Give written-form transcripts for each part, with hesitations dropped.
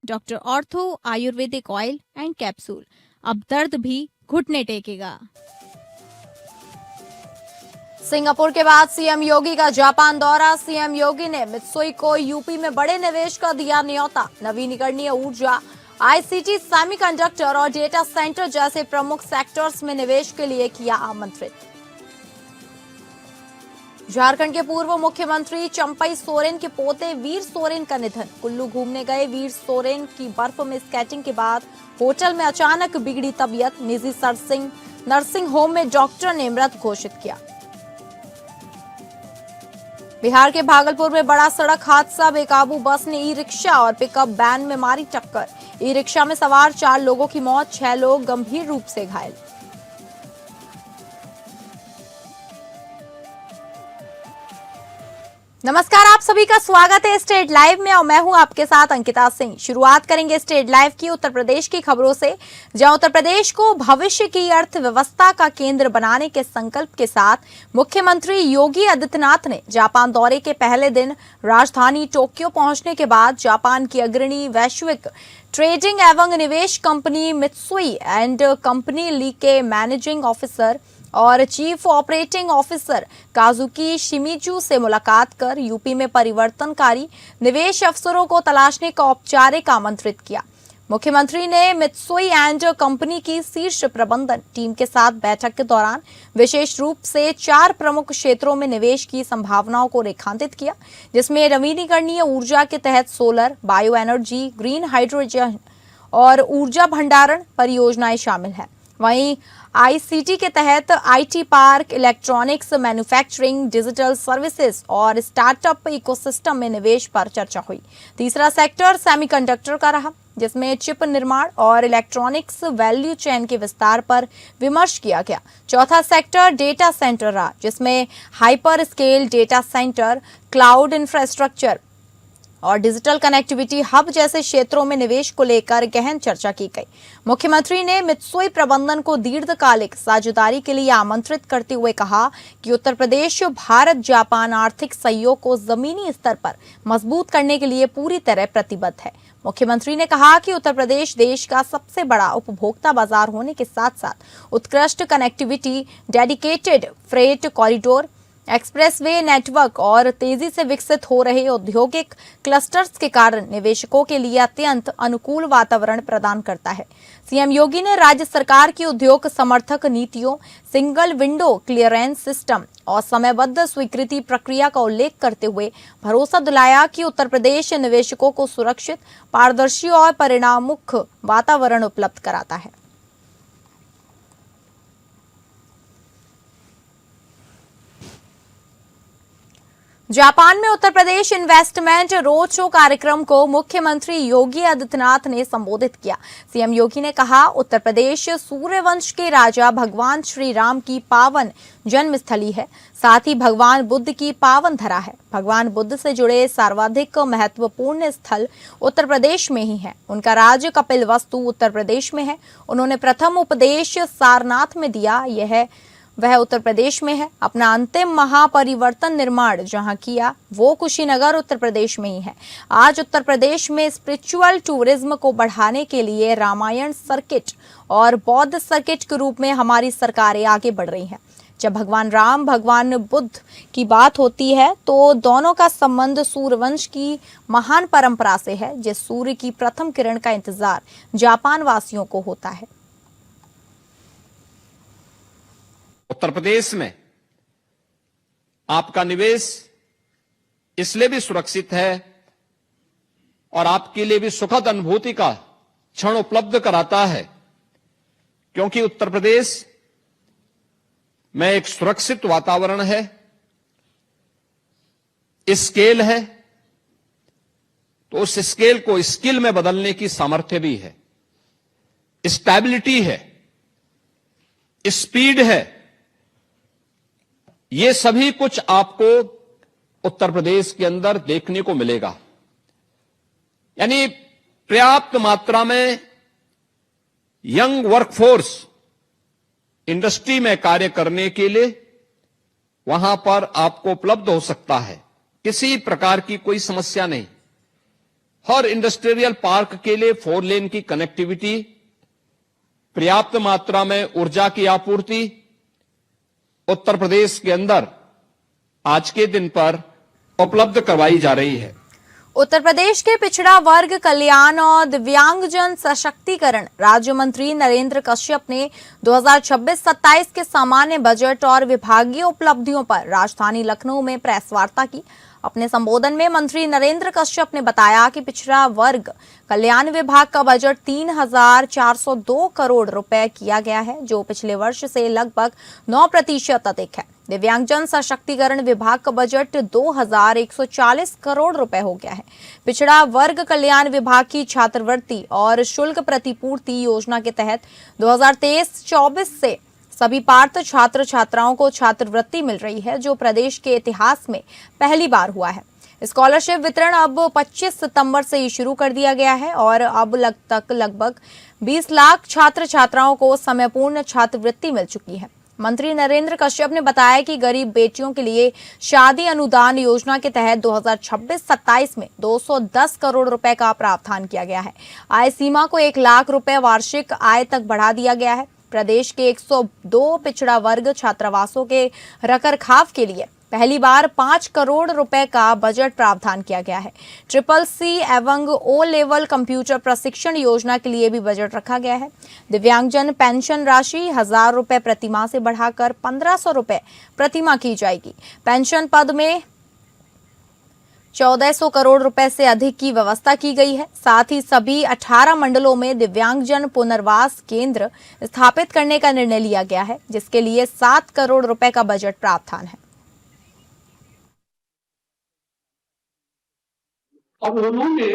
Doctor ortho Ayurvedic oil and capsule, अब दर्द भी घुटने टेकेगा। सिंगापुर के बाद सीएम योगी का जापान दौरा। सीएम योगी ने मित्सुई को यूपी में बड़े निवेश का दिया न्योता। नवीनीकरणीय ऊर्जा, आईसीटी, सेमीकंडक्टर और डेटा सेंटर जैसे प्रमुख सेक्टर्स में निवेश के लिए किया आमंत्रित। झारखंड के पूर्व मुख्यमंत्री चंपई सोरेन के पोते वीर सोरेन का निधन। कुल्लू घूमने गए वीर सोरेन की बर्फ में स्केटिंग के बाद होटल में अचानक बिगड़ी तबीयत। निजी नर्सिंग होम में डॉक्टर ने मृत घोषित किया। बिहार के भागलपुर में बड़ा सड़क हादसा। बेकाबू बस ने ई रिक्शा और पिकअप वैन में मारी टक्कर। ई रिक्शा में सवार 4 लोगों की मौत, 6 लोग गंभीर रूप से घायल। नमस्कार, आप सभी का स्वागत है स्टेट लाइव में और मैं हूं आपके साथ अंकिता सिंह। शुरुआत करेंगे स्टेट लाइव की उत्तर प्रदेश की खबरों से, जहां उत्तर प्रदेश को भविष्य की अर्थव्यवस्था का केंद्र बनाने के संकल्प के साथ मुख्यमंत्री योगी आदित्यनाथ ने जापान दौरे के पहले दिन राजधानी टोक्यो पहुंचने के बाद जापान की अग्रणी वैश्विक ट्रेडिंग एवं निवेश कंपनी मित्सुई एंड कंपनी ली के मैनेजिंग ऑफिसर और चीफ ऑपरेटिंग ऑफिसर काजुकी शिमिजू से मुलाकात कर यूपी में परिवर्तनकारी निवेश अवसरों को तलाशने का औपचारिक आमंत्रित किया। मुख्यमंत्री ने मित्सुई एंड कंपनी की शीर्ष प्रबंधन टीम के साथ बैठक के दौरान विशेष रूप से 4 प्रमुख क्षेत्रों में निवेश की संभावनाओं को रेखांकित किया, जिसमें नवीनीकरणीय ऊर्जा के तहत solar, bio energy, green hydrogen और ऊर्जा भंडारण परियोजनाएं शामिल हैं। वहीं आईसीटी के तहत IT park, electronics manufacturing, digital services और स्टार्टअप इकोसिस्टम में निवेश पर चर्चा हुई। तीसरा सेक्टर सेमीकंडक्टर का रहा, जिसमें चिप निर्माण और इलेक्ट्रॉनिक्स वैल्यू चेन के विस्तार पर विमर्श किया गया। चौथा सेक्टर डेटा सेंटर रहा, जिसमें hyper scale data centre, cloud infrastructure और डिजिटल कनेक्टिविटी हब जैसे क्षेत्रों में निवेश को लेकर गहन चर्चा की गई। मुख्यमंत्री ने मित्सुई प्रबंधन को दीर्घकालिक साझेदारी के लिए आमंत्रित करते हुए कहा कि उत्तर प्रदेश भारत जापान आर्थिक सहयोग को जमीनी स्तर पर मजबूत करने के लिए पूरी तरह प्रतिबद्ध है। मुख्यमंत्री ने कहा कि उत्तर प्रदेश देश का सबसे बड़ा उपभोक्ता बाजार होने के साथ साथ उत्कृष्ट connectivity, dedicated freight corridor, expressway network और तेजी से विकसित हो रहे औद्योगिक क्लस्टर्स के कारण निवेशकों के लिए अत्यंत अनुकूल वातावरण प्रदान करता है। सीएम योगी ने राज्य सरकार की उद्योग समर्थक नीतियों, सिंगल विंडो क्लियरेंस सिस्टम और समयबद्ध स्वीकृति प्रक्रिया का उल्लेख करते हुए भरोसा दिलाया कि उत्तर प्रदेश निवेशकों को सुरक्षित, पारदर्शी और परिणामोन्मुख वातावरण उपलब्ध कराता है। जापान में Uttar Pradesh investment road show कार्यक्रम को मुख्यमंत्री योगी आदित्यनाथ ने संबोधित किया। सीएम योगी ने कहा, उत्तर प्रदेश सूर्यवंश के राजा भगवान श्री राम की पावन जन्मस्थली है, साथ ही भगवान बुद्ध की पावन धरा है। भगवान बुद्ध से जुड़े सर्वाधिक महत्वपूर्ण स्थल उत्तर प्रदेश में ही है। उनका राज्य कपिलवस्तु उत्तर प्रदेश में है। उन्होंने प्रथम उपदेश सारनाथ में दिया, वह उत्तर प्रदेश में है। अपना अंतिम महापरिवर्तन निर्माण जहां किया वो कुशीनगर उत्तर प्रदेश में ही है। आज उत्तर प्रदेश में स्पिरिचुअल टूरिज्म को बढ़ाने के लिए रामायण सर्किट और बौद्ध सर्किट के रूप में हमारी सरकारें आगे बढ़ रही हैं। जब भगवान राम, भगवान बुद्ध की बात होती है तो दोनों का संबंध सूर्यवंश की महान परंपरा से है, जिस सूर्य की प्रथम किरण का इंतजार जापान वासियों को होता है। उत्तर प्रदेश में आपका निवेश इसलिए भी सुरक्षित है और आपके लिए भी सुखद अनुभूति का क्षण उपलब्ध कराता है, क्योंकि उत्तर प्रदेश में एक सुरक्षित वातावरण है, स्केल है, तो उस स्केल को स्किल में बदलने की सामर्थ्य भी है, स्टेबिलिटी है, स्पीड है। ये सभी कुछ आपको उत्तर प्रदेश के अंदर देखने को मिलेगा। यानी पर्याप्त मात्रा में यंग वर्कफोर्स इंडस्ट्री में कार्य करने के लिए वहां पर आपको उपलब्ध हो सकता है। किसी प्रकार की कोई समस्या नहीं। हर इंडस्ट्रियल पार्क के लिए 4 लेन की कनेक्टिविटी, पर्याप्त मात्रा में ऊर्जा की आपूर्ति उत्तर प्रदेश के अंदर आज के दिन पर उपलब्ध करवाई जा रही है। उत्तर प्रदेश के पिछड़ा वर्ग कल्याण और दिव्यांगजन सशक्तिकरण राज्य मंत्री नरेंद्र कश्यप ने 2026-27 के सामान्य बजट और विभागीय उपलब्धियों पर राजधानी लखनऊ में प्रेस वार्ता की। अपने संबोधन में मंत्री नरेंद्र कश्यप ने बताया कि पिछड़ा वर्ग कल्याण विभाग का बजट 3,402 करोड़ रुपए किया गया है, जो पिछले वर्ष से लगभग 9% अधिक है। दिव्यांगजन सशक्तिकरण विभाग का बजट 2,140 करोड़ रुपए हो गया है। पिछड़ा वर्ग कल्याण विभाग की छात्रवृत्ति और शुल्क प्रतिपूर्ति योजना के तहत 2023-24 से सभी पात्र छात्र छात्राओं को छात्रवृत्ति मिल रही है, जो प्रदेश के इतिहास में पहली बार हुआ है। स्कॉलरशिप वितरण अब 25 सितंबर से ही शुरू कर दिया गया है और अब तक लगभग 20 लाख छात्र छात्राओं को समयपूर्ण छात्रवृत्ति मिल चुकी है। मंत्री नरेंद्र कश्यप ने बताया कि गरीब बेटियों के लिए शादी अनुदान योजना के तहत 2026-27 में 210 करोड़ रुपए का प्रावधान किया गया है। आय सीमा को 1 लाख रुपए वार्षिक आय तक बढ़ा दिया गया है। प्रदेश के 102 पिछड़ा वर्ग छात्रावासों के रखरखाव के लिए पहली बार 5 करोड़ रुपए का बजट प्रावधान किया गया है। CCC एवं O लेवल कंप्यूटर प्रशिक्षण योजना के लिए भी बजट रखा गया है। दिव्यांगजन पेंशन राशि 1,000 रुपए प्रतिमाह से बढ़ाकर 1,500 रुपए प्रतिमाह की जाएगी। पेंशन पद में 1,400 करोड़ रुपए से अधिक की व्यवस्था की गई है। साथ ही सभी 18 मंडलों में दिव्यांगजन पुनर्वास केंद्र स्थापित करने का निर्णय लिया गया है, जिसके लिए 7 करोड़ रुपए का बजट प्रावधान है। अब उन्होंने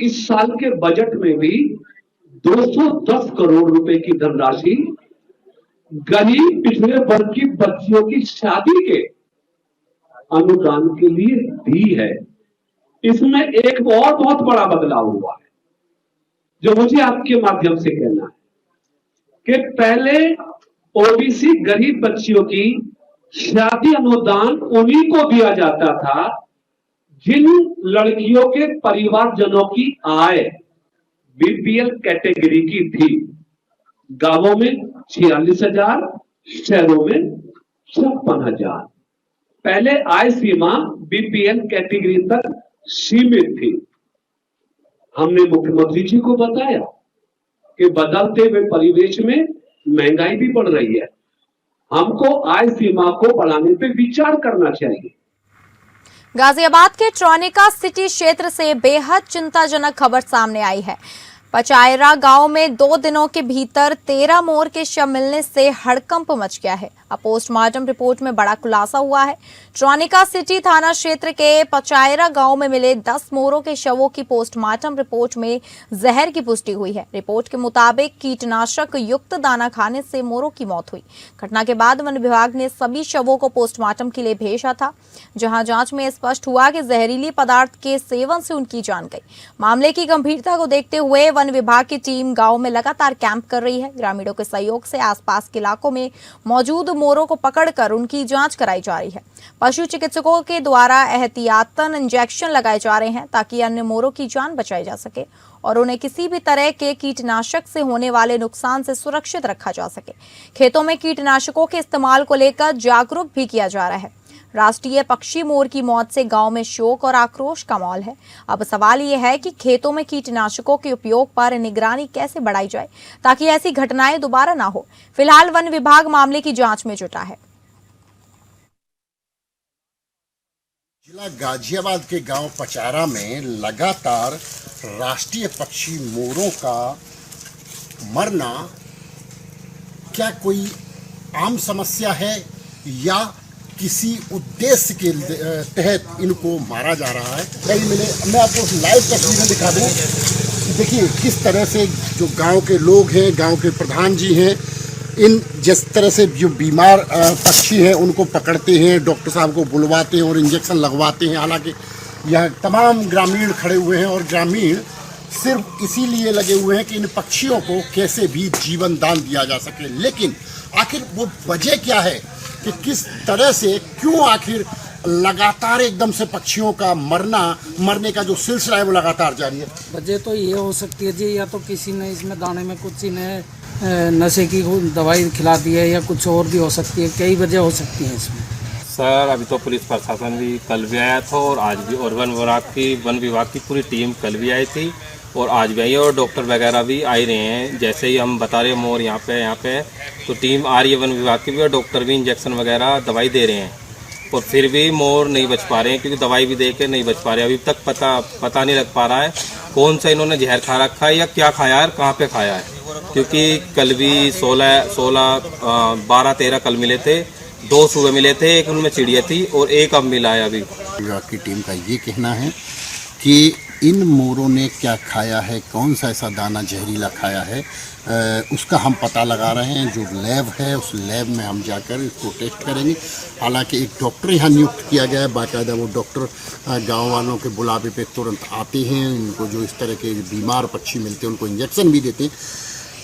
इस साल के बजट में भी 210 करोड़ रुपए की धनराशि गरीब पिछड़े वर्ग की बच्चियों की शादी के अनुदान के लिए दी है। इसमें एक और बहुत बड़ा बदलाव हुआ है, जो मुझे आपके माध्यम से कहना है कि पहले ओबीसी गरीब बच्चियों की शादी अनुदान उन्हीं को दिया जाता था जिन लड़कियों के परिवारजनों की आय बीपीएल कैटेगरी की थी। गांवों में 46,000, शहरों में 56,000। पहले आय सीमा बीपीएल कैटेगरी तक सीमित थी। हमने मुख्यमंत्री जी को बताया कि बदलते हुए परिवेश में महंगाई भी बढ़ रही है, हमको आय सीमा को बढ़ाने पे विचार करना चाहिए। गाजियाबाद के ट्रॉनिका सिटी क्षेत्र से बेहद चिंताजनक खबर सामने आई है। पचायरा गांव में 2 दिनों के भीतर 13 मोर के शव मिलने से हड़कंप मच गया है। अब पोस्टमार्टम रिपोर्ट में बड़ा खुलासा हुआ है। ट्रॉनिका सिटी थाना क्षेत्र के पचायरा गांव में मिले 10 मोरों के शवों की पोस्टमार्टम रिपोर्ट में जहर की पुष्टि हुई है। रिपोर्ट के मुताबिक कीटनाशक युक्त दाना खाने से मोरों की मौत हुई। घटना के बाद वन विभाग ने सभी शवों को पोस्टमार्टम के लिए भेजा था, जहां जांच में स्पष्ट हुआ कि जहरीली पदार्थ के सेवन से उनकी जान गई। मामले की गंभीरता को देखते हुए वन विभाग की टीम गांव में लगातार कैंप कर रही है। ग्रामीणों के सहयोग से आसपास के इलाकों में मौजूद मोरों को पकड़कर उनकी जांच कराई जा रही है। पशु चिकित्सकों के द्वारा एहतियातन इंजेक्शन लगाए जा रहे हैं ताकि अन्य मोरों की जान बचाई जा सके और उन्हें किसी भी तरह के कीटनाशक से होने वाले नुकसान से सुरक्षित रखा जा सके। खेतों में कीटनाशकों के इस्तेमाल को लेकर जागरूक भी किया जा रहा है। राष्ट्रीय पक्षी मोर की मौत से गांव में शोक और आक्रोश का माहौल है। अब सवाल यह है कि खेतों में कीटनाशकों के उपयोग पर निगरानी कैसे बढ़ाई जाए ताकि ऐसी घटनाएं दोबारा ना हो। फिलहाल वन विभाग मामले की जांच में जुटा है। जिला गाजियाबाद के गांव पचारा में लगातार राष्ट्रीय पक्षी मोरों का मरना क्या कोई आम समस्या है या किसी उद्देश्य के तहत इनको मारा जा रहा है? कहीं मिले, मैं आपको लाइव तस्वीरें दिखा दूं। देखिए किस तरह से जो गांव के लोग हैं, गांव के प्रधान जी हैं, इन जिस तरह से जो बीमार पक्षी हैं उनको पकड़ते हैं, डॉक्टर साहब को बुलवाते हैं और इंजेक्शन लगवाते हैं। हालांकि यह तमाम ग्रामीण खड़े हुए हैं और ग्रामीण सिर्फ इसीलिए लगे हुए हैं कि इन पक्षियों को कैसे भी जीवन दान दिया जा सके। लेकिन आखिर वो वजह क्या है कि किस तरह से क्यों आखिर लगातार एकदम से पक्षियों का मरने का जो सिलसिला है वो लगातार जारी है? वजह तो ये हो सकती है जी, या तो किसी ने इसमें दाने में कुछ ने नशे की दवाई खिला दी है, या कुछ और भी हो सकती है, कई वजह हो सकती है इसमें। सर अभी तो पुलिस प्रशासन भी कल भी आया था और आज भी, और वन विभाग की पूरी टीम कल भी आई थी और आज भी आई है, और डॉक्टर वगैरह भी आ ही रहे हैं। जैसे ही हम बता रहे हैं मोर यहाँ पे तो टीम आ रही है वन विभाग की भी, और डॉक्टर भी इंजेक्शन वगैरह दवाई दे रहे हैं, और फिर भी मोर नहीं बच पा रहे हैं क्योंकि दवाई भी दे के नहीं बच पा रहे। अभी तक पता नहीं लग पा रहा है कौन सा इन्होंने जहर खा रखा है या क्या खाया है, कहाँ पे खाया है, क्योंकि कल भी 12-13 कल मिले थे, 2 सुबह मिले थे, एक उनमें चिड़िया थी और एक अब मिला है। अभी विभाग की टीम का ये कहना है कि इन मोरों ने क्या खाया है, कौन सा ऐसा दाना जहरीला खाया है, उसका हम पता लगा रहे हैं। जो लैब है उस लैब में हम जाकर इसको टेस्ट करेंगे। हालांकि एक डॉक्टर यहाँ नियुक्त किया गया है, बाकायदा वो डॉक्टर गांव वालों के बुलावे पे तुरंत आते हैं, उनको जो इस तरह के बीमार पक्षी मिलते हैं उनको इंजेक्शन भी देते हैं।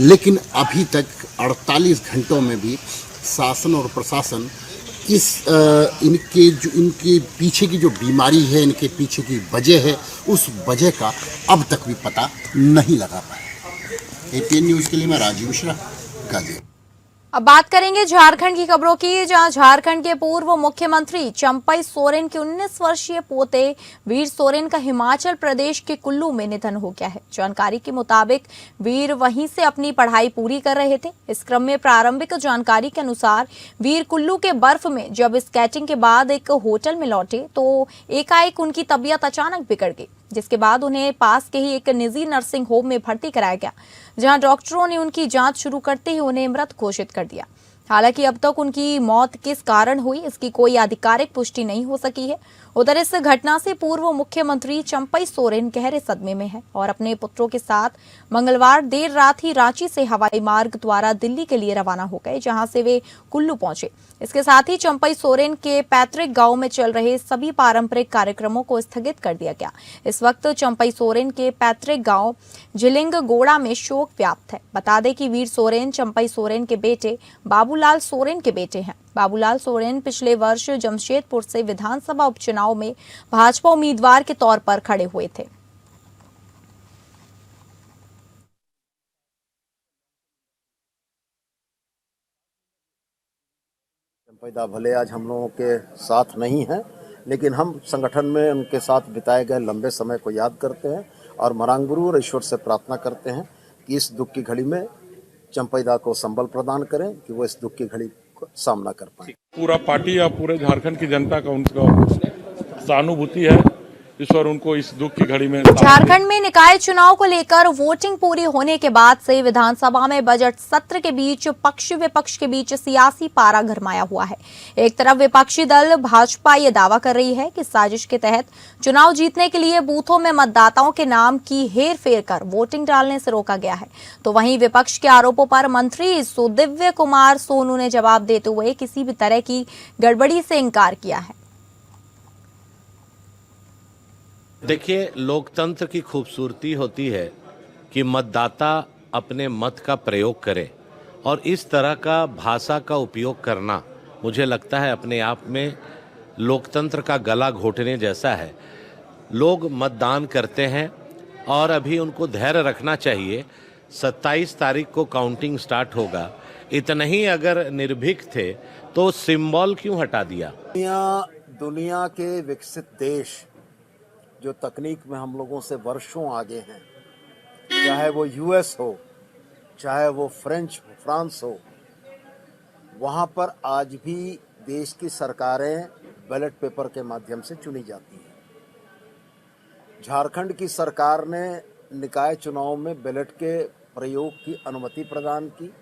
लेकिन अभी तक 48 घंटों में भी शासन और प्रशासन इनके पीछे की जो बीमारी है, इनके पीछे की वजह है, उस वजह का अब तक भी पता नहीं लगा पाया। एपीएन न्यूज़ के लिए मैं राजीव मिश्रा, गाजियाबाद। अब बात करेंगे झारखंड की खबरों की, जहां झारखंड के पूर्व मुख्यमंत्री चंपई सोरेन के 19 वर्षीय पोते वीर सोरेन का हिमाचल प्रदेश के कुल्लू में निधन हो गया है। जानकारी के मुताबिक वीर वहीं से अपनी पढ़ाई पूरी कर रहे थे। इस क्रम में प्रारंभिक जानकारी के अनुसार वीर कुल्लू के बर्फ में जब स्केटिंग के बाद एक होटल में लौटे तो एकाएक उनकी तबीयत अचानक बिगड़ गई, जिसके बाद उन्हें पास के ही एक निजी नर्सिंग होम में भर्ती कराया गया, जहां डॉक्टरों ने उनकी जांच शुरू करते ही उन्हें मृत घोषित कर दिया। हालांकि अब तक उनकी मौत किस कारण हुई इसकी कोई आधिकारिक पुष्टि नहीं हो सकी है। उधर इस घटना से पूर्व मुख्यमंत्री चंपई सोरेन गहरे सदमे में है और अपने पुत्रों के साथ मंगलवार देर रात ही रांची से हवाई मार्ग द्वारा दिल्ली के लिए रवाना हो गए, जहां से वे कुल्लू पहुंचे। इसके साथ ही चंपई सोरेन के पैतृक गांव में चल रहे सभी पारंपरिक कार्यक्रमों को स्थगित कर दिया गया। इस वक्त चंपई सोरेन के पैतृक गांव झिलिंगगोड़ा में शोक व्याप्त है। बता दें कि वीर सोरेन चंपई सोरेन के बेटे बाबूलाल सोरेन के बेटे हैं। बाबूलाल सोरेन पिछले वर्ष जमशेदपुर से विधानसभा उपचुनाव में भाजपा उम्मीदवार के तौर पर खड़े हुए थे। चंपईदा भले आज हम लोगों के साथ नहीं हैं, लेकिन हम संगठन में उनके साथ बिताए गए लंबे समय को याद करते हैं और मरांग गुरु और ईश्वर से प्रार्थना करते हैं कि इस दुख की घड़ी में चंपईदा को संबल प्रदान करें कि वो इस दुख की घड़ी का सामना कर पाए। पूरा पार्टी या पूरे झारखंड की जनता का उनका सहानुभूति है, ईश्वर उनको इस दुख की घड़ी में। झारखंड में निकाय चुनाव को लेकर वोटिंग पूरी होने के बाद से विधानसभा में बजट सत्र के बीच पक्ष विपक्ष के बीच सियासी पारा गरमाया हुआ है। एक तरफ विपक्षी दल भाजपा ये दावा कर रही है कि साजिश के तहत चुनाव जीतने के लिए बूथों में मतदाताओं के नाम की हेर फेर कर वोटिंग डालने से रोका गया है, तो वहीं विपक्ष के आरोपों पर मंत्री सुदिव्य कुमार सोनू ने जवाब देते हुए किसी भी तरह की गड़बड़ी से इंकार किया है। देखिए, लोकतंत्र की खूबसूरती होती है कि मतदाता अपने मत का प्रयोग करे, और इस तरह का भाषा का उपयोग करना मुझे लगता है अपने आप में लोकतंत्र का गला घोटने जैसा है। लोग मतदान करते हैं और अभी उनको धैर्य रखना चाहिए। 27 तारीख को काउंटिंग स्टार्ट होगा। इतना ही अगर निर्भीक थे तो सिंबल क्यों हटा दिया? दुनिया के विकसित देश जो तकनीक में हम लोगों से वर्षों आगे हैं, चाहे वो यूएस हो, चाहे वो फ्रांस हो, वहाँ पर आज भी देश की सरकारें बैलेट पेपर के माध्यम से चुनी जाती हैं। झारखंड की सरकार ने निकाय चुनाव में बैलेट के प्रयोग की अनुमति प्रदान की।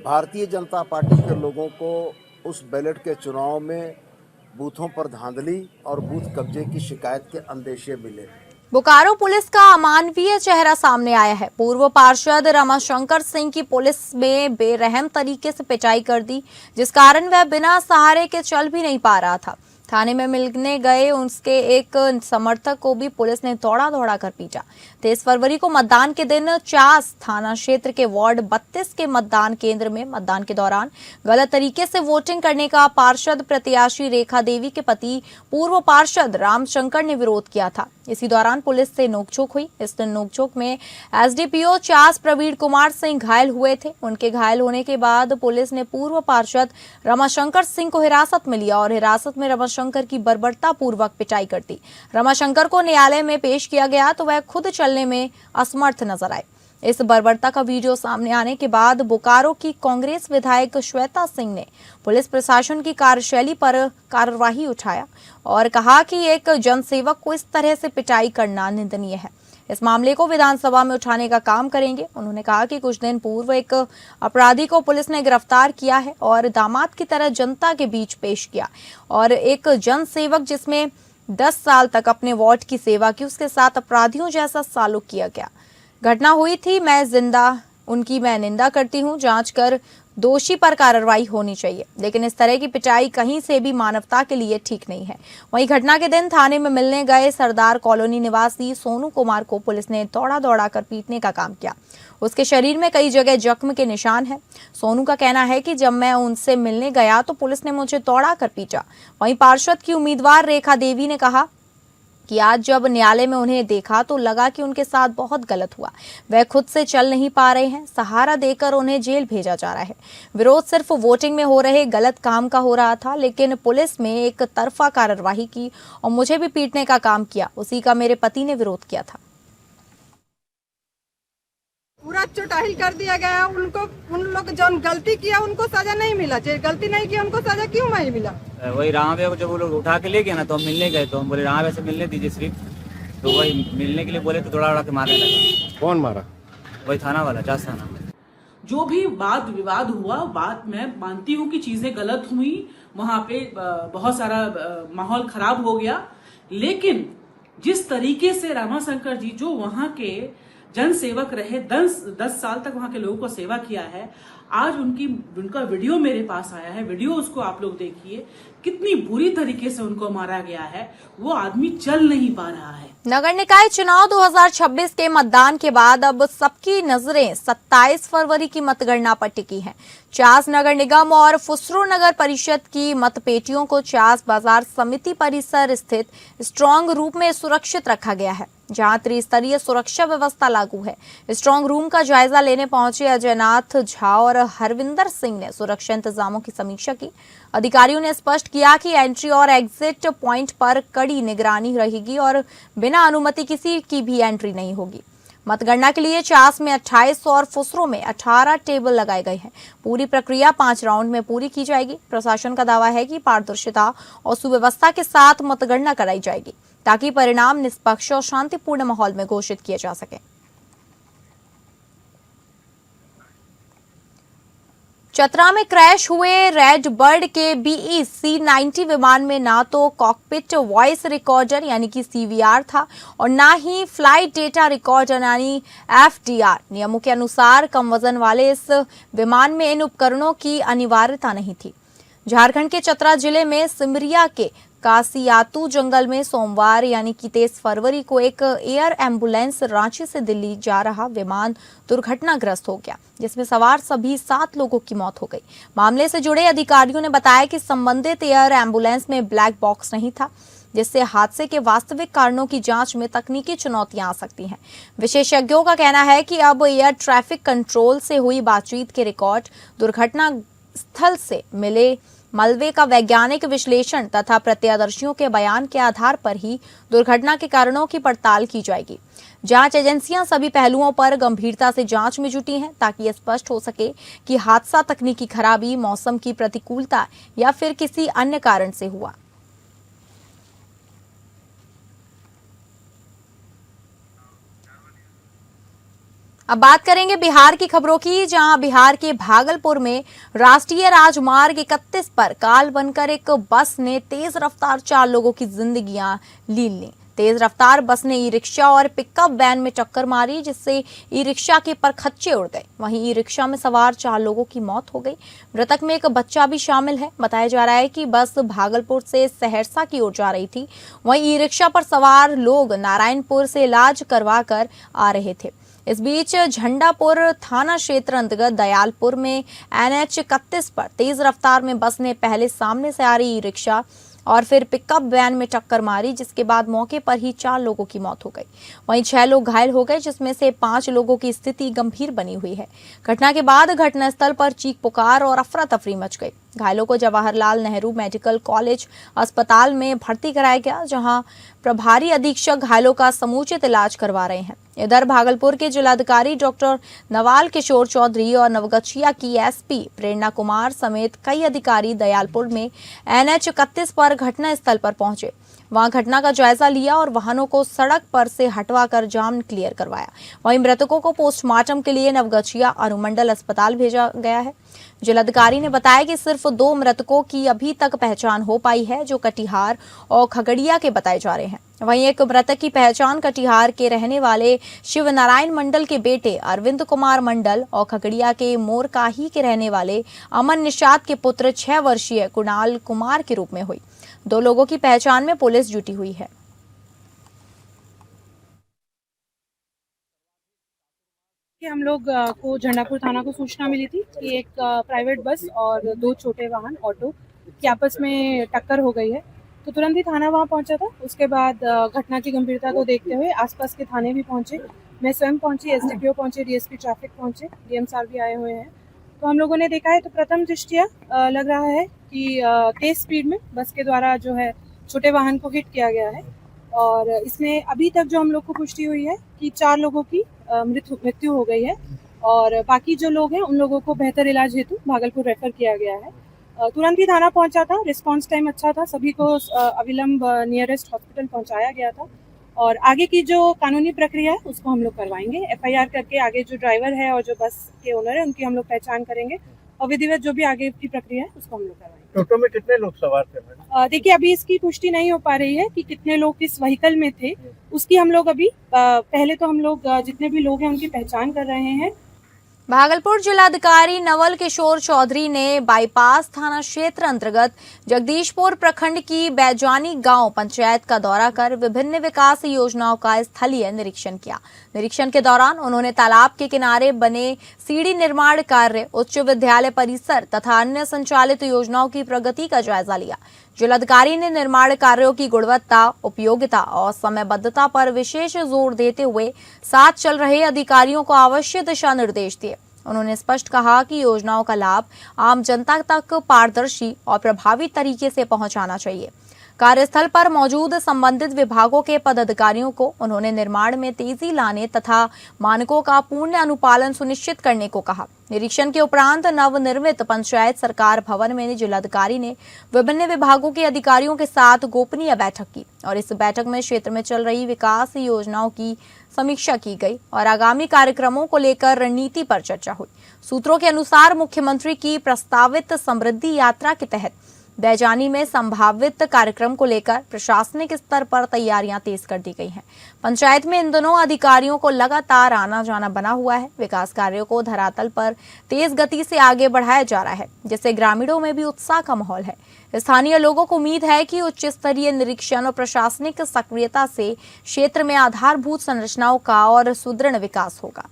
भारतीय जनता पार्टी के लोगों को उस बैलेट के चुनाव में बूथों पर धांधली और बूथ कब्जे की शिकायत के अंदेशे मिले। बोकारो पुलिस का अमानवीय चेहरा सामने आया है। पूर्व पार्षद रमाशंकर सिंह की पुलिस में बेरहम तरीके से पिटाई कर दी, जिस कारण वह बिना सहारे के चल भी नहीं पा रहा था। थाने में मिलने गए उसके एक समर्थक को भी पुलिस ने दौड़ा कर पीटा, 23 फरवरी को मतदान के दिन चास थाना क्षेत्र के वार्ड 32 के मतदान केंद्र में मतदान के दौरान गलत तरीके से वोटिंग करने का पार्षद प्रत्याशी रेखा देवी के पति पूर्व पार्षद रामशंकर ने विरोध किया था। इसी दौरान पुलिस से नोकझोंक हुई। इस दिन नोकझोंक में एसडीपीओ चास प्रवीण कुमार सिंह घायल हुए थे। उनके घायल होने के बाद पुलिस ने पूर्व पार्षद रमाशंकर सिंह को हिरासत में लिया और हिरासत में रमाशंकर की बर्बरता पूर्वक पिटाई कर दी। रमाशंकर को न्यायालय में पेश किया गया तो वह खुद चलने में असमर्थ नजर आए। इस बर्बरता का वीडियो सामने आने के बाद बोकारो की कांग्रेस विधायक श्वेता सिंह ने पुलिस प्रशासन की कार्यशैली पर कार्रवाई उठाया और कहा कि एक जनसेवक को इस तरह से पिटाई करना निंदनीय है। इस मामले को विधानसभा में उठाने का काम करेंगे। उन्होंने कहा कि कुछ दिन पूर्व एक अपराधी को पुलिस ने गिरफ्तार किया है और दामाद की तरह जनता के बीच पेश किया और एक जनसेवक जिसमें 10 साल तक अपने वार्ड की सेवा की, उसके साथ अपराधियों जैसा सलूक किया गया। घटना हुई थी, मैं निंदा करती हूं। जांच कर दोषी पर कार्रवाई होनी चाहिए, लेकिन इस तरह की पिटाई कहीं से भी मानवता के लिए ठीक नहीं है। वहीं घटना के दिन थाने में मिलने गए सरदार कॉलोनी निवासी सोनू कुमार को पुलिस ने दौड़ा कर पीटने का काम किया। उसके शरीर में कई जगह जख्म के निशान हैं। सोनू का कहना है कि जब मैं उनसे मिलने गया तो पुलिस ने मुझे दौड़ा कर पीटा। वहीं पार्षद की उम्मीदवार रेखा देवी ने कहा कि आज जब न्यायालय में उन्हें देखा तो लगा कि उनके साथ बहुत गलत हुआ। वह खुद से चल नहीं पा रहे हैं, सहारा देकर उन्हें जेल भेजा जा रहा है। विरोध सिर्फ वोटिंग में हो रहे गलत काम का हो रहा था, लेकिन पुलिस में एक तरफा कार्रवाई की और मुझे भी पीटने का काम किया। उसी का मेरे पति ने विरोध किया था। पूरा चोटाहिल कर दिया गया। उन लोग जो गलती किया उनको सजा नहीं मिला, गलती नहीं किया उनको सजा क्यों नहीं मिला? वही रामा भैया को जब वो लोग उठा के ले गए ना तो हम मिलने गए, तो हम बोले रामा भैया से मिलने दीजिए सिर्फ, तो वही मिलने के लिए बोले तो दौड़ा के मारने लगा। कौन मारा? वही थाना वाला, चास थाना। जो भी वाद विवाद हुआ, बात मैं मानती हूँ कि चीजें गलत हुई, वहां पे बहुत सारा माहौल खराब हो गया, लेकिन जिस तरीके से रामाशंकर जी जो वहां के जन सेवक रहे, 10 साल तक वहां के लोगों को सेवा किया है, आज उनका वीडियो मेरे पास आया है। वीडियो उसको आप लोग देखिए, कितनी बुरी तरीके से उनको मारा गया है। वो आदमी चल नहीं पा रहा है। नगर निकाय चुनाव 2026 के मतदान के बाद अब सबकी नजरें 27 फरवरी की मतगणना पर टिकी हैं। चास नगर निगम और फुसरो नगर परिषद की मतपेटियों को चास बाजार समिति परिसर स्थित स्ट्रांग रूम में सुरक्षित रखा गया है, जहां त्रिस्तरीय सुरक्षा व्यवस्था लागू है। स्ट्रांग रूम का जायजा लेने पहुंचे अजयनाथ झा और हरविंदर सिंह ने सुरक्षा इंतजामों की समीक्षा की। अधिकारियों ने स्पष्ट किया कि एंट्री और एग्जिट पॉइंट पर कड़ी निगरानी रहेगी और बिना अनुमति किसी की भी एंट्री नहीं होगी। मतगणना के लिए चास में 28 और फुसरो में 18 टेबल लगाए गए हैं। पूरी प्रक्रिया 5 राउंड में पूरी की जाएगी। प्रशासन का दावा है कि पारदर्शिता और सुव्यवस्था के साथ मतगणना कराई जाएगी, ताकि परिणाम निष्पक्ष और शांतिपूर्ण माहौल में घोषित किए जा सके। चतरा में क्रैश हुए रेड बर्ड के BE C-90 विमान में ना तो कॉकपिट वॉइस रिकॉर्डर यानी कि CVR था और ना ही फ्लाइट डेटा रिकॉर्डर यानी FDR। नियमों के अनुसार कम वजन वाले इस विमान में इन उपकरणों की अनिवार्यता नहीं थी। झारखंड के चतरा जिले में सिमरिया के कासियातू जंगल में सोमवार यानी कि 23 फरवरी को एक एयर एम्बुलेंस रांची से दिल्ली जा रहा विमान दुर्घटनाग्रस्त हो गया, जिसमें सवार सभी 7 लोगों की मौत हो गई। मामले से जुड़े अधिकारियों ने बताया कि संबंधित एयर एम्बुलेंस में ब्लैक बॉक्स नहीं था, जिससे हादसे के वास्तविक कारणों की जांच में तकनीकी चुनौतियां आ सकती हैं। विशेषज्ञों का कहना है कि अब एयर ट्रैफिक कंट्रोल से हुई बातचीत के रिकॉर्ड, दुर्घटना स्थल से मिले मलबे का वैज्ञानिक विश्लेषण तथा प्रत्यक्षदर्शियों के बयान के आधार पर ही दुर्घटना के कारणों की पड़ताल की जाएगी। जांच एजेंसियां सभी पहलुओं पर गंभीरता से जांच में जुटी हैं, ताकि यह स्पष्ट हो सके कि हादसा तकनीकी खराबी, मौसम की प्रतिकूलता या फिर किसी अन्य कारण से हुआ। अब बात करेंगे बिहार की खबरों की, जहां बिहार के भागलपुर में राष्ट्रीय राजमार्ग 31 पर काल बनकर एक बस ने तेज रफ्तार 4 लोगों की जिंदगियां लीन ली। तेज रफ्तार बस ने ई रिक्शा और पिकअप वैन में टक्कर मारी, जिससे ई रिक्शा के परखच्चे उड़ गए। वहीं ई रिक्शा में सवार 4 लोगों की मौत हो गई। मृतक में एक बच्चा भी शामिल है। बताया जा रहा है कि बस भागलपुर से सहरसा की ओर जा रही थी। वहीं ई रिक्शा पर सवार लोग नारायणपुर से इलाज करवा कर आ रहे थे। इस बीच झंडापुर थाना क्षेत्र अंतर्गत दयालपुर में NH 31 पर तेज रफ्तार में बस ने पहले सामने से आ रही ई रिक्शा और फिर पिकअप वैन में टक्कर मारी, जिसके बाद मौके पर ही 4 लोगों की मौत हो गई। वहीं 6 लोग घायल हो गए, जिसमें से 5 लोगों की स्थिति गंभीर बनी हुई है। घटना के बाद घटनास्थल पर चीख पुकार और अफरा तफरी मच गई। घायलों को जवाहरलाल नेहरू मेडिकल कॉलेज अस्पताल में भर्ती कराया गया, जहां प्रभारी अधीक्षक घायलों का समुचित इलाज करवा रहे हैं। इधर भागलपुर के जिलाधिकारी डॉक्टर नवाल किशोर चौधरी और नवगछिया की SP प्रेरणा कुमार समेत कई अधिकारी दयालपुर में NH 31 पर घटनास्थल पर पहुंचे। वहां घटना का जायजा लिया और वाहनों को सड़क पर से हटवाकर जाम क्लियर करवाया। वहीं मृतकों को पोस्टमार्टम के लिए नवगछिया अनुमंडल अस्पताल भेजा गया है। जिलाधिकारी ने बताया कि सिर्फ 2 मृतकों की अभी तक पहचान हो पाई है, जो कटिहार और खगड़िया के बताए जा रहे हैं। वहीं एक मृतक की पहचान कटिहार के रहने वाले शिव नारायण मंडल के बेटे अरविंद कुमार मंडल और खगड़िया के मोरकाही के रहने वाले अमन निषाद के पुत्र 6 वर्षीय कुणाल कुमार के रूप में हुई। 2 लोगों की पहचान में पुलिस जुटी हुई है। हम लोग को झंडापुर थाना को सूचना मिली थी कि एक प्राइवेट बस और 2 छोटे वाहन ऑटो की आपस में टक्कर हो गई है, तो तुरंत ही थाना वहां पहुंचा था। उसके बाद घटना की गंभीरता को देखते हुए आसपास के थाने भी पहुंचे, मैं स्वयं पहुंची, SDPO पहुंचे, DSP ट्रैफिक पहुंचे, DM साहब भी आए हुए हैं। तो हम लोगों ने देखा है तो प्रथम दृष्टया लग रहा है कि तेज स्पीड में बस के द्वारा जो है छोटे वाहन को हिट किया गया है। और इसमें अभी तक जो हम लोग को पुष्टि हुई है कि 4 लोगों की मृत्यु हो गई है और बाकी जो लोग हैं उन लोगों को बेहतर इलाज हेतु भागलपुर रेफर किया गया है। तुरंत ही थाना पहुंचा था, रिस्पांस टाइम अच्छा था, सभी को अविलंब नियरेस्ट हॉस्पिटल पहुंचाया गया था और आगे की जो कानूनी प्रक्रिया है उसको हम लोग करवाएंगे। FIR करके आगे जो ड्राइवर है और जो बस के ओनर है उनकी हम लोग पहचान करेंगे और विधिवत जो भी आगे की प्रक्रिया है उसको हम लोग करवाएंगे। टोटो में कितने लोग सवार थे? देखिए अभी इसकी पुष्टि नहीं हो पा रही है कि कितने लोग किस व्हीकल में थे, उसकी हम लोग अभी पहले तो हम लोग जितने भी लोग हैं उनकी पहचान कर रहे हैं। भागलपुर जिलाधिकारी नवल किशोर चौधरी ने बाईपास थाना क्षेत्र अंतर्गत जगदीशपुर प्रखंड की बैजानी गांव पंचायत का दौरा कर विभिन्न विकास योजनाओं का स्थलीय निरीक्षण किया। निरीक्षण के दौरान उन्होंने तालाब के किनारे बने सीढ़ी निर्माण कार्य, उच्च विद्यालय परिसर तथा अन्य संचालित योजनाओं की प्रगति का जायजा लिया। जिलाधिकारी ने निर्माण कार्यों की गुणवत्ता, उपयोगिता और समयबद्धता पर विशेष जोर देते हुए साथ चल रहे अधिकारियों को आवश्यक दिशा निर्देश दिए। उन्होंने स्पष्ट कहा कि योजनाओं का लाभ आम जनता तक पारदर्शी और प्रभावी तरीके से पहुंचाना चाहिए। कार्यस्थल पर मौजूद संबंधित विभागों के पदाधिकारियों को उन्होंने निर्माण में तेजी लाने तथा मानकों का पूर्ण अनुपालन सुनिश्चित करने को कहा। निरीक्षण के उपरांत नवनिर्मित पंचायत सरकार भवन में जिलाधिकारी ने विभिन्न विभागों के अधिकारियों के साथ गोपनीय बैठक की और इस बैठक में क्षेत्र में चल रही विकास योजनाओं की समीक्षा की गई और आगामी कार्यक्रमों को लेकर रणनीति पर चर्चा हुई। सूत्रों के अनुसार मुख्यमंत्री की प्रस्तावित समृद्धि यात्रा के तहत बैजानी में संभावित कार्यक्रम को लेकर प्रशासनिक स्तर पर तैयारियां तेज कर दी गई हैं। पंचायत में इन दोनों अधिकारियों को लगातार आना जाना बना हुआ है। विकास कार्यों को धरातल पर तेज गति से आगे बढ़ाया जा रहा है, जिससे ग्रामीणों में भी उत्साह का माहौल है। स्थानीय लोगों को उम्मीद है कि उच्च स्तरीय निरीक्षण और प्रशासनिक सक्रियता से क्षेत्र में आधारभूत संरचनाओं का और सुदृढ़ विकास होगा।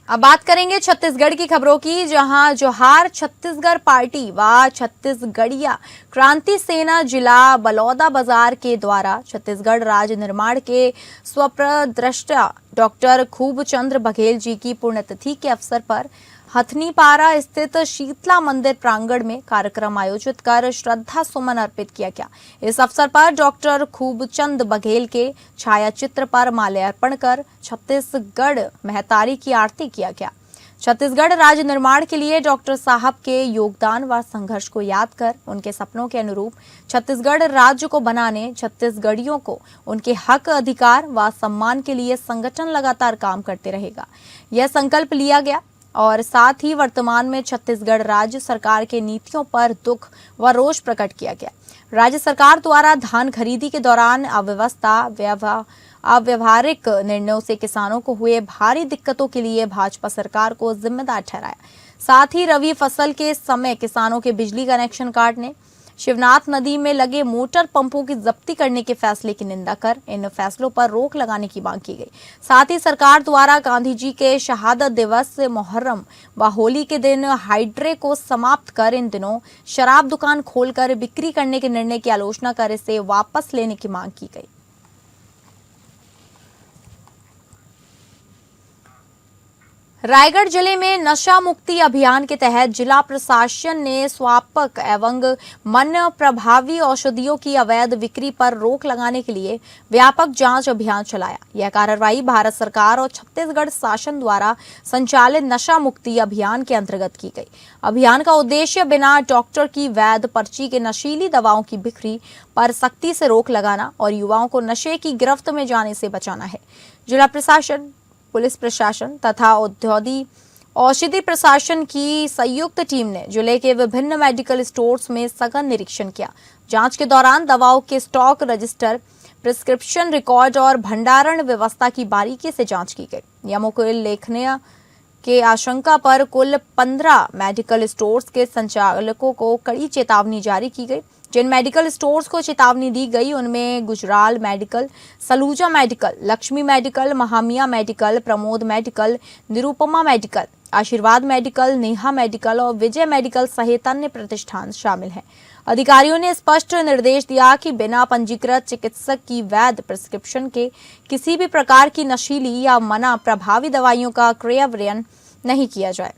अब बात करेंगे छत्तीसगढ़ की खबरों की, जहां जोहार छत्तीसगढ़ पार्टी व छत्तीसगढ़िया क्रांति सेना जिला बलौदा बाजार के द्वारा छत्तीसगढ़ राज्य निर्माण के स्वप्रद्रष्टा डॉक्टर खूबचंद बघेल जी की पुण्यतिथि के अवसर पर हथनीपारा स्थित शीतला मंदिर प्रांगण में कार्यक्रम आयोजित कर श्रद्धा सुमन अर्पित किया गया। इस अवसर पर डॉक्टर खूबचंद बघेल के छायाचित्र पर माल्यार्पण कर छत्तीसगढ़ महतारी की आरती किया गया। छत्तीसगढ़ राज्य निर्माण के लिए डॉक्टर साहब के योगदान व संघर्ष को याद कर उनके सपनों के अनुरूप छत्तीसगढ़ राज्य को बनाने, छत्तीसगढ़ियों को उनके हक, अधिकार व सम्मान के लिए संगठन लगातार काम करते रहेगा। यह संकल्प लिया गया। और साथ ही वर्तमान में छत्तीसगढ़ राज्य सरकार के नीतियों पर दुख व रोष प्रकट किया गया। राज्य सरकार द्वारा धान खरीदी के दौरान अव्यवहारिक निर्णयों से किसानों को हुए भारी दिक्कतों के लिए भाजपा सरकार को जिम्मेदार ठहराया। साथ ही रबी फसल के समय किसानों के बिजली कनेक्शन काटने, शिवनाथ नदी में लगे मोटर पंपों की जब्ती करने के फैसले की निंदा कर इन फैसलों पर रोक लगाने की मांग की गई। साथ ही सरकार द्वारा गांधी जी के शहादत दिवस, मुहर्रम व होली के दिन हाइड्रे को समाप्त कर इन दिनों शराब दुकान खोलकर बिक्री करने के निर्णय की आलोचना कर इसे वापस लेने की मांग की गई। रायगढ़ जिले में नशा मुक्ति अभियान के तहत जिला प्रशासन ने स्वापक एवं मन प्रभावी औषधियों की अवैध बिक्री पर रोक लगाने के लिए व्यापक जांच अभियान चलाया। यह कार्रवाई भारत सरकार और छत्तीसगढ़ शासन द्वारा संचालित नशा मुक्ति अभियान के अंतर्गत की गई। अभियान का उद्देश्य बिना डॉक्टर की वैध पर्ची के नशीली दवाओं की बिक्री पर सख्ती से रोक लगाना और युवाओं को नशे की गिरफ्त में जाने से बचाना है। जिला प्रशासन, पुलिस प्रशासन तथा औषधि प्रशासन की संयुक्त टीम ने जिले के विभिन्न मेडिकल स्टोर्स में सघन निरीक्षण किया। जांच के दौरान दवाओं के स्टॉक रजिस्टर, प्रिस्क्रिप्शन रिकॉर्ड और भंडारण व्यवस्था की बारीकी से जांच की गई। नियमों को उल्लंघन के आशंका पर कुल 15 मेडिकल स्टोर्स के संचालकों को कड़ी चेतावनी जारी की गई। जिन मेडिकल स्टोर्स को चेतावनी दी गई उनमें Gujral medical, Saluja medical, Lakshmi medical, Mahamiya medical, Pramod medical, Nirupama medical, Ashirwad medical, Neha medical और विजय मेडिकल सहित अन्य प्रतिष्ठान शामिल हैं। अधिकारियों ने स्पष्ट निर्देश दिया कि बिना पंजीकृत चिकित्सक की वैध प्रिस्क्रिप्शन के किसी भी प्रकार की नशीली या मना प्रभावी दवाइयों का क्रय विक्रय नहीं किया जाए।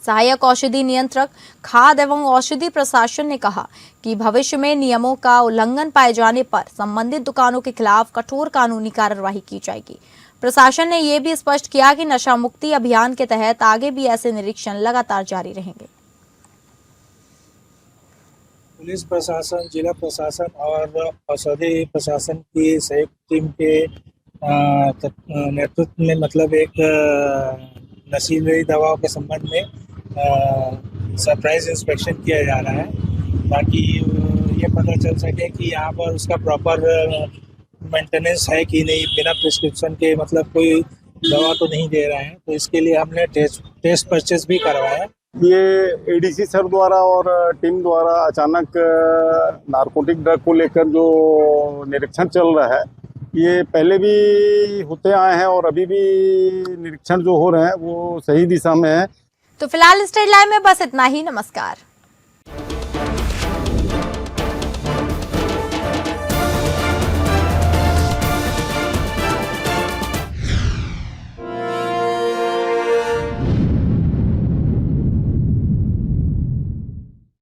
सहायक औषधि नियंत्रक, खाद्य एवं औषधि प्रशासन ने कहा कि भविष्य में नियमों का उल्लंघन पाए जाने पर संबंधित दुकानों के खिलाफ कठोर कानूनी कार्रवाई की जाएगी। प्रशासन ने यह भी स्पष्ट किया कि नशा मुक्ति अभियान के तहत आगे भी ऐसे निरीक्षण लगातार जारी रहेंगे। पुलिस प्रशासन, जिला प्रशासन और औषधि प्रशासन की संयुक्त टीम के नेतृत्व में मतलब एक नशीली दवाओं के संबंध में सरप्राइज इंस्पेक्शन किया जा रहा है ताकि ये पता चल सके कि यहाँ पर उसका प्रॉपर मेंटेनेंस है कि नहीं, बिना प्रिस्क्रिप्शन के मतलब कोई दवा तो नहीं दे रहा है। तो इसके लिए हमने टेस्ट परचेस भी करवाया। ये एडीसी सर द्वारा और टीम द्वारा अचानक नारकोटिक ड्रग को लेकर जो निरीक्षण चल रहा है, ये पहले भी होते आए हैं और अभी भी निरीक्षण जो हो रहे हैं वो सही दिशा में है। तो फिलहाल स्टेट लाइव में बस इतना ही। नमस्कार।